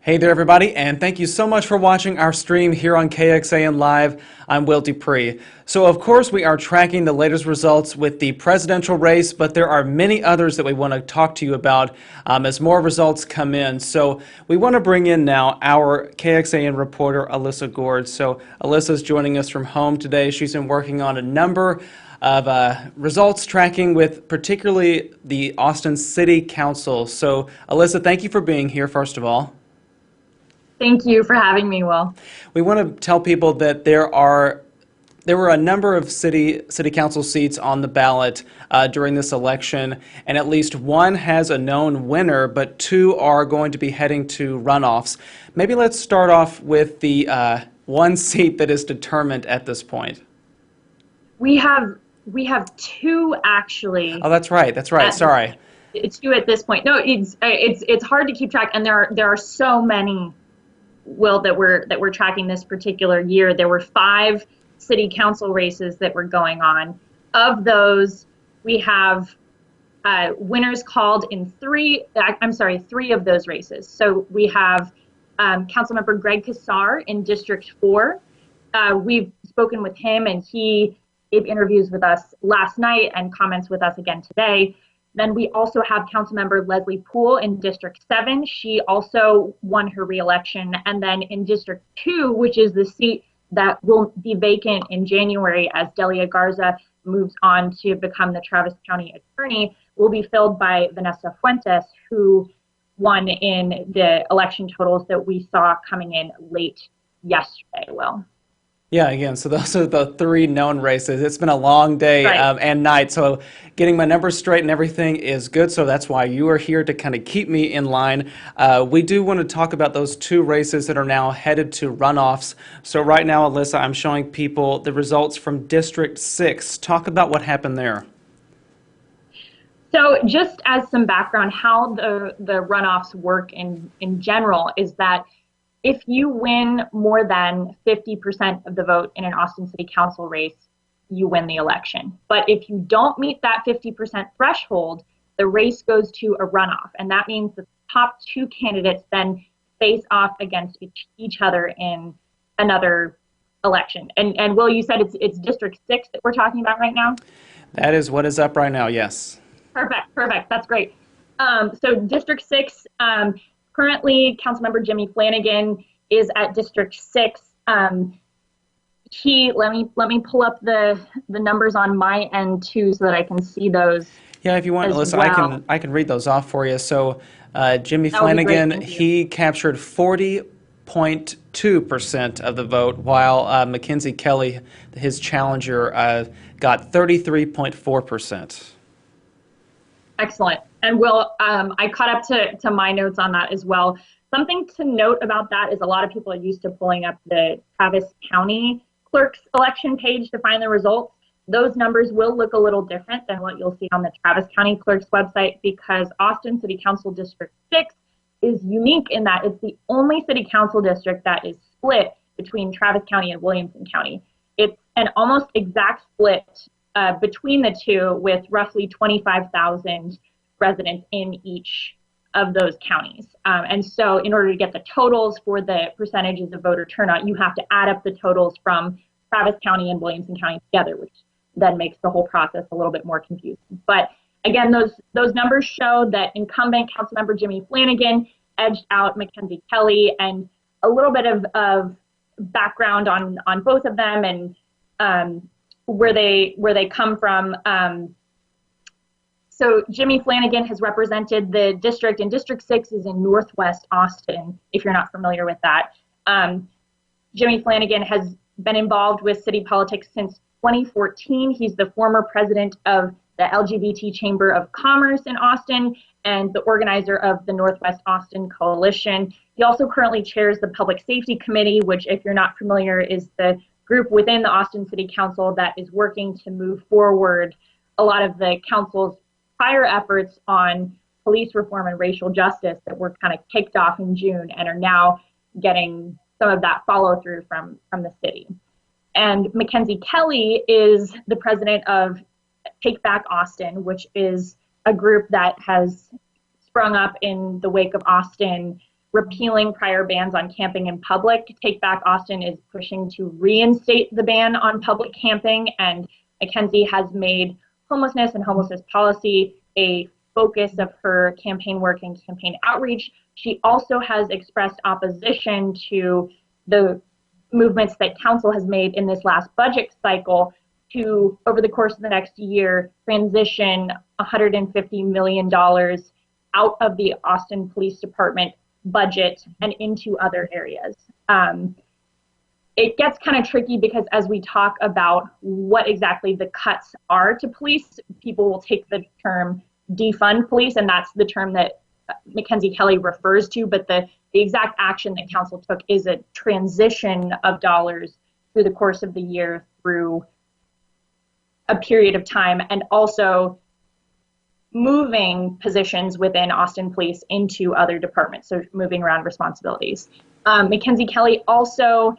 Hey there, everybody, and thank you so much for watching our stream here on KXAN Live. I'm Will DuPree. So, of course, we are tracking the latest results with the presidential race, but there are many others that we want to talk to you about as more results come in. So, we want to bring in now our KXAN reporter, Alyssa Goard. So, Alyssa is joining us from home today. She's been working on a number of results tracking with particularly the Austin City Council. So, Alyssa, thank you for being here, first of all. Thank you for having me, Will. We want to tell people that there were a number of city council seats on the ballot during this election, and at least one has a known winner, but two are going to be heading to runoffs. Maybe let's start off with the one seat that is determined at this point. We have two actually. Oh, that's right. That's right. Sorry. It's two at this point. No, it's hard to keep track, and there are so many, Will, that we're tracking this particular year. There were 5 city council races that were going on. Of those, we have winners called in three of those races. So we have Councilmember Greg Casar in District 4. We've spoken with him, and he gave interviews with us last night and comments with us again today. Then we also have Councilmember Leslie Poole in District 7. She also won her reelection. And then in District 2, which is the seat that will be vacant in January as Delia Garza moves on to become the Travis County attorney, will be filled by Vanessa Fuentes, who won in the election totals that we saw coming in late yesterday, Will. Yeah, again, so those are the 3 known races. It's been a long day and night, so getting my numbers straight and everything is good, so that's why you are here to kind of keep me in line. We do want to talk about those 2 races that are now headed to runoffs. So right now, Alyssa, I'm showing people the results from District 6. Talk about what happened there. So just as some background, how the runoffs work in general is that if you win more than 50% of the vote in an Austin City Council race, you win the election. But if you don't meet that 50% threshold, the race goes to a runoff. And that means the top 2 candidates then face off against each other in another election. And Will, you said it's District 6 that we're talking about right now? That is what is up right now, yes. Perfect. That's great. So District 6, currently, Councilmember Jimmy Flanagan is at District 6. Let me pull up the numbers on my end too, so that I can see those. Yeah, if you want, Alyssa, well. I can read those off for you. So Jimmy Flanagan, he captured 40.2% of the vote, while Mackenzie Kelly, his challenger, got 33.4%. Excellent. And Will, I caught up to my notes on that as well. Something to note about that is a lot of people are used to pulling up the Travis County clerk's election page to find the results. Those numbers will look a little different than what you'll see on the Travis County clerk's website, because Austin City Council District 6 is unique in that it's the only city council district that is split between Travis County and Williamson County. It's an almost exact split between the two, with roughly 25,000 residents in each of those counties. And so in order to get the totals for the percentages of voter turnout, you have to add up the totals from Travis County and Williamson County together, which then makes the whole process a little bit more confusing. But again, those numbers show that incumbent Councilmember Jimmy Flanagan edged out Mackenzie Kelly, and a little bit of background on both of them and where they come from. So Jimmy Flanagan has represented the district, and District 6 is in Northwest Austin, if you're not familiar with that. Jimmy Flanagan has been involved with city politics since 2014. He's the former president of the LGBT Chamber of Commerce in Austin and the organizer of the Northwest Austin Coalition. He also currently chairs the Public Safety Committee, which, if you're not familiar, is the group within the Austin City Council that is working to move forward a lot of the council's prior efforts on police reform and racial justice that were kind of kicked off in June and are now getting some of that follow through from the city. And Mackenzie Kelly is the president of Take Back Austin, which is a group that has sprung up in the wake of Austin repealing prior bans on camping in public. Take Back Austin is pushing to reinstate the ban on public camping, and Mackenzie has made homelessness and homelessness policy a focus of her campaign work and campaign outreach. She also has expressed opposition to the movements that council has made in this last budget cycle to, over the course of the next year, transition $150 million out of the Austin Police Department budget and into other areas. It gets kind of tricky because as we talk about what exactly the cuts are to police, people will take the term defund police, and that's the term that Mackenzie Kelly refers to, but the exact action that council took is a transition of dollars through the course of the year through a period of time, and also moving positions within Austin Police into other departments, so moving around responsibilities. Mackenzie Kelly also,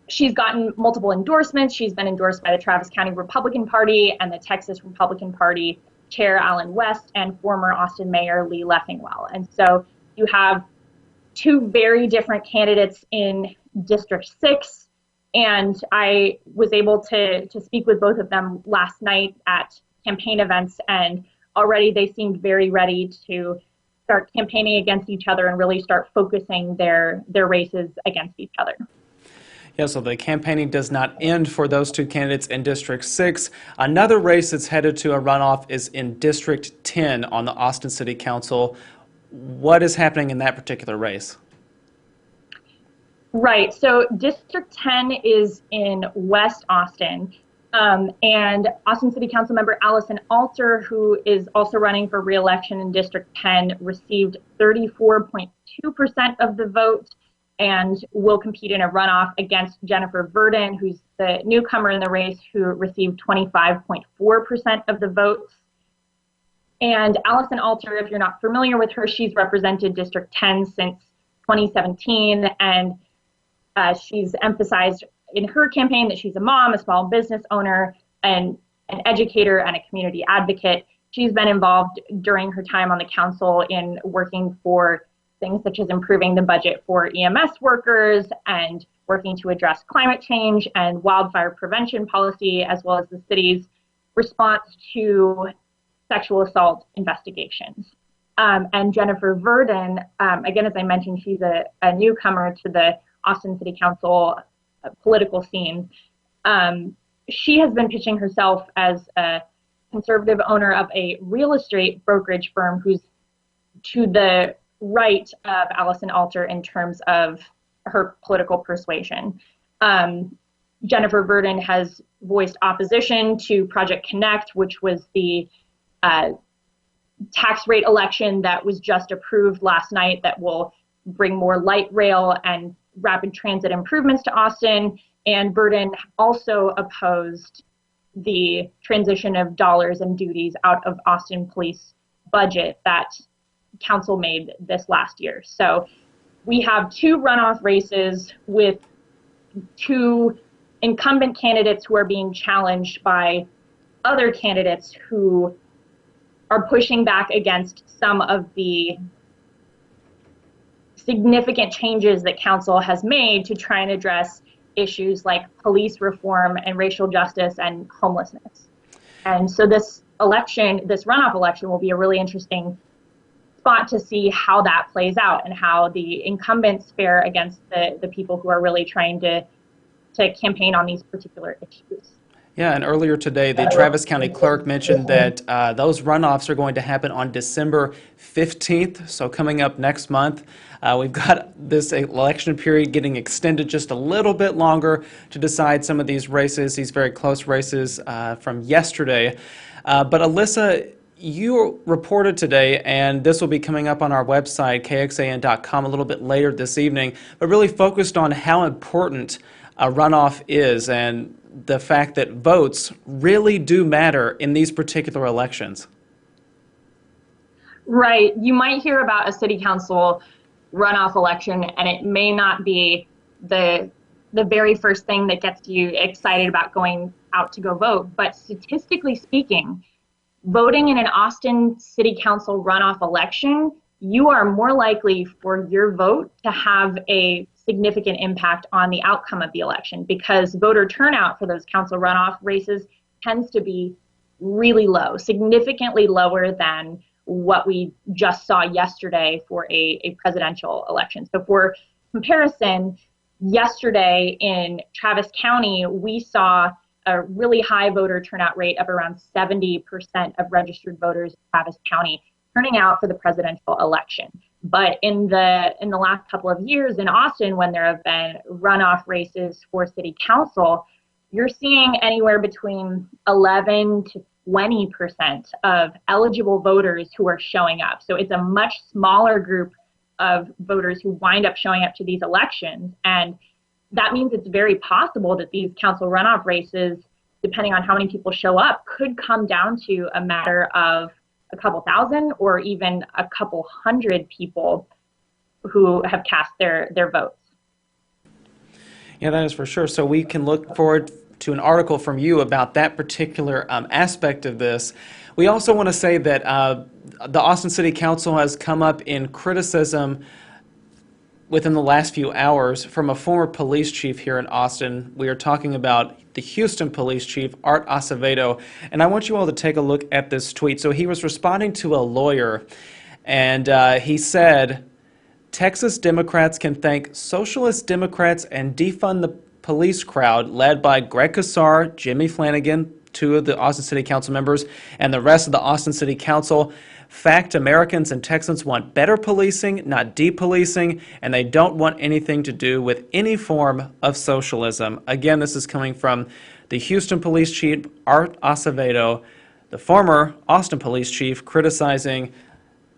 she's gotten multiple endorsements. She's been endorsed by the Travis County Republican Party and the Texas Republican Party Chair Alan West and former Austin Mayor Lee Leffingwell. And so you have two very different candidates in District 6, and I was able to speak with both of them last night at campaign events, and already they seemed very ready to start campaigning against each other and really start focusing their races against each other. Yeah, so the campaigning does not end for those two candidates in District 6. Another race that's headed to a runoff is in District 10 on the Austin City Council. What is happening in that particular race? Right, so District 10 is in West Austin, and Austin City Council member Alyssa Alter, who is also running for re-election in District 10, received 34.2% of the vote and will compete in a runoff against Jennifer Verdon, who's the newcomer in the race, who received 25.4% of the votes. And Alyssa Alter, if you're not familiar with her, she's represented District 10 since 2017, and she's emphasized in her campaign that she's a mom, a small business owner, and an educator and a community advocate. She's been involved during her time on the council in working for things such as improving the budget for EMS workers and working to address climate change and wildfire prevention policy, as well as the city's response to sexual assault investigations. And Jennifer Verdon, again, as I mentioned, she's a newcomer to the Austin City Council political scene. She has been pitching herself as a conservative owner of a real estate brokerage firm who's to the right of Alyssa Alter in terms of her political persuasion. Jennifer Verdon has voiced opposition to Project Connect, which was the tax rate election that was just approved last night that will bring more light rail and rapid transit improvements to Austin. And Verdon also opposed the transition of dollars and duties out of Austin Police budget that council made this last year. So we have two runoff races with two incumbent candidates who are being challenged by other candidates who are pushing back against some of the significant changes that council has made to try and address issues like police reform and racial justice and homelessness. And so this election, this runoff election, will be a really interesting spot to see how that plays out and how the incumbents fare against the people who are really trying to campaign on these particular issues. Yeah, and earlier today, the Travis County Clerk mentioned that those runoffs are going to happen on December 15th, so coming up next month. We've got this election period getting extended just a little bit longer to decide some of these races, these very close races from yesterday. But Alyssa, you reported today, and this will be coming up on our website, KXAN.com, a little bit later this evening, but really focused on how important a runoff is and the fact that votes really do matter in these particular elections. Right. You might hear about a city council runoff election, and it may not be the very first thing that gets you excited about going out to go vote. But statistically speaking, voting in an Austin City Council runoff election you are more likely for your vote to have a significant impact on the outcome of the election, because voter turnout for those council runoff races tends to be really low, significantly lower than what we just saw yesterday for a presidential election. So for comparison, yesterday in Travis County, we saw a really high voter turnout rate of around 70% of registered voters in Travis County turning out for the presidential election. But in the last couple of years in Austin, when there have been runoff races for city council, you're seeing anywhere between 11 to 20% of eligible voters who are showing up. So it's a much smaller group of voters who wind up showing up to these elections. And that means it's very possible that these council runoff races, depending on how many people show up, could come down to a matter of a couple thousand or even a couple hundred people who have cast their votes. Yeah, that is for sure. So we can look forward to an article from you about that particular aspect of this. We also want to say that the Austin City Council has come up in criticism within the last few hours from a former police chief here in Austin. We are talking about the Houston police chief, Art Acevedo, and I want you all to take a look at this tweet. So he was responding to a lawyer, and he said, Texas Democrats can thank socialist Democrats and defund the police crowd led by Greg Casar, Jimmy Flanagan, two of the Austin City Council members, and the rest of the Austin City Council. Fact, Americans and Texans want better policing, not depolicing, and they don't want anything to do with any form of socialism. Again, this is coming from the Houston police chief, Art Acevedo, the former Austin police chief, criticizing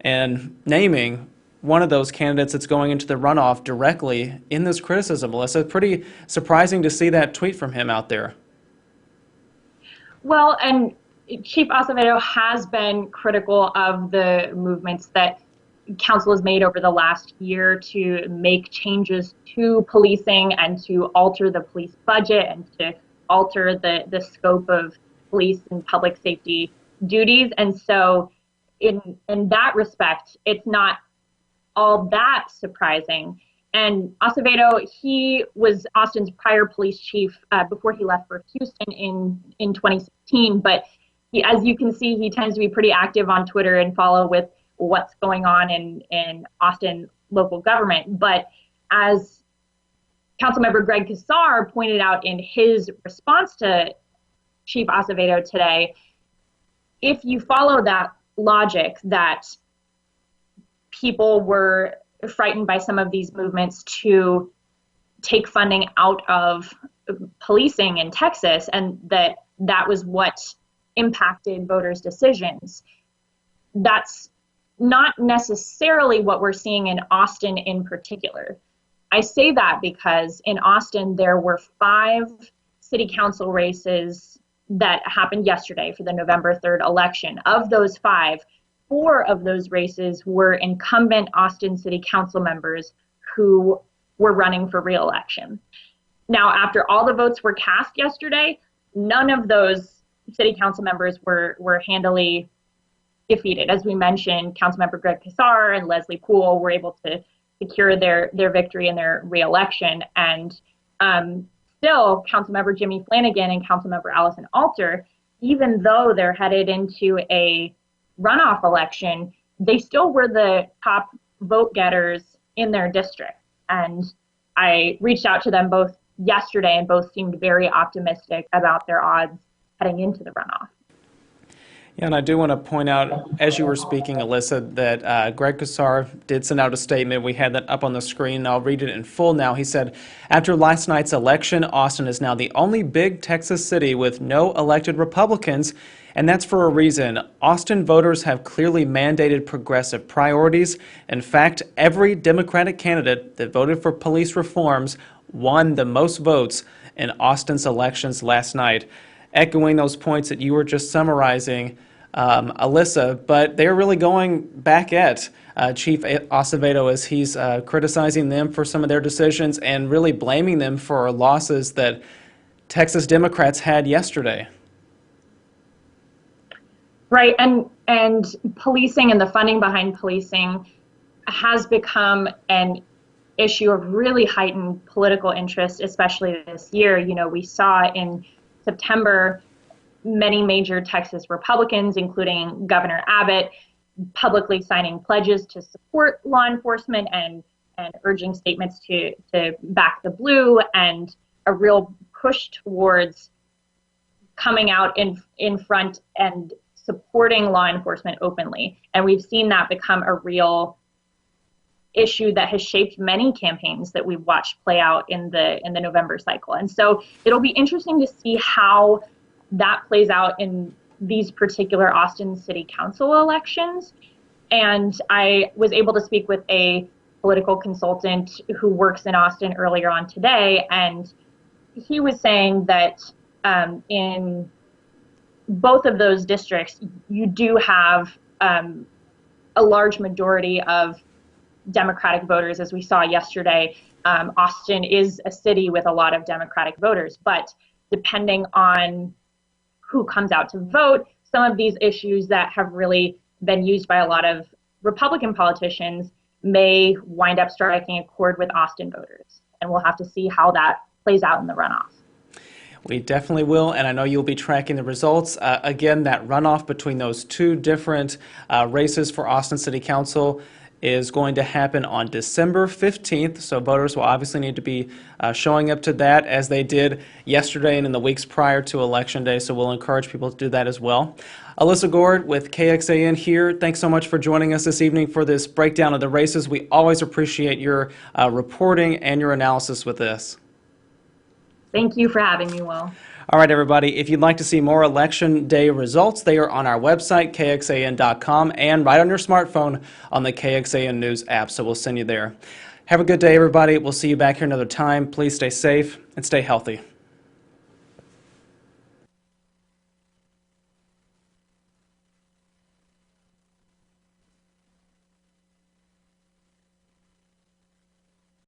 and naming one of those candidates that's going into the runoff directly in this criticism. Alyssa, pretty surprising to see that tweet from him out there. Well, and Chief Acevedo has been critical of the movements that council has made over the last year to make changes to policing and to alter the police budget and to alter the scope of police and public safety duties. And so in that respect, it's not all that surprising. And Acevedo, he was Austin's prior police chief before he left for Houston in 2016, but as you can see, he tends to be pretty active on Twitter and follow with what's going on in Austin local government. But as Councilmember Greg Casar pointed out in his response to Chief Acevedo today, if you follow that logic that people were frightened by some of these movements to take funding out of policing in Texas, and that was what impacted voters' decisions. That's not necessarily what we're seeing in Austin in particular. I say that because in Austin, there were 5 city council races that happened yesterday for the November 3rd election. Of those 5, 4 of those races were incumbent Austin City Council members who were running for re-election. Now, after all the votes were cast yesterday, none of those city council members were handily defeated. As we mentioned, Councilmember Greg Casar and Leslie Poole were able to secure their victory in their re-election. And still, Councilmember Jimmy Flanagan and Councilmember Allison Alter, even though they're headed into a runoff election, they still were the top vote getters in their district. And I reached out to them both yesterday, and both seemed very optimistic about their odds heading into the runoff. Yeah, and I do want to point out, as you were speaking, Alyssa, that Greg Casar did send out a statement. We had that up on the screen. I'll read it in full now. He said, after last night's election, Austin is now the only big Texas city with no elected Republicans, and that's for a reason. Austin voters have clearly mandated progressive priorities. In fact, every Democratic candidate that voted for police reforms won the most votes in Austin's elections last night. Echoing those points that you were just summarizing, Alyssa, but they're really going back at Chief Acevedo as he's criticizing them for some of their decisions and really blaming them for losses that Texas Democrats had yesterday. Right, and policing and the funding behind policing has become an issue of really heightened political interest, especially this year. You know, we saw in September many major Texas Republicans, including Governor Abbott, publicly signing pledges to support law enforcement and urging statements to back the blue, and a real push towards coming out in front and supporting law enforcement openly. And we've seen that become a real issue that has shaped many campaigns that we've watched play out in the November cycle. And so it'll be interesting to see how that plays out in these particular Austin City Council elections. And I was able to speak with a political consultant who works in Austin earlier on today, and he was saying that in both of those districts, you do have a large majority of Democratic voters, as we saw yesterday. Austin is a city with a lot of Democratic voters, but depending on who comes out to vote, some of these issues that have really been used by a lot of Republican politicians may wind up striking a chord with Austin voters. And we'll have to see how that plays out in the runoff. We definitely will, and I know you'll be tracking the results. Again, that runoff between those two different races for Austin City Council is going to happen on December 15th, so voters will obviously need to be showing up to that as they did yesterday and in the weeks prior to Election Day, so we'll encourage people to do that as well. Alyssa Goard with KXAN here. Thanks so much for joining us this evening for this breakdown of the races. We always appreciate your reporting and your analysis with this. Thank you for having me, Will. All right, everybody, if you'd like to see more Election Day results, they are on our website, KXAN.com, and right on your smartphone on the KXAN News app, so we'll send you there. Have a good day, everybody. We'll see you back here another time. Please stay safe and stay healthy.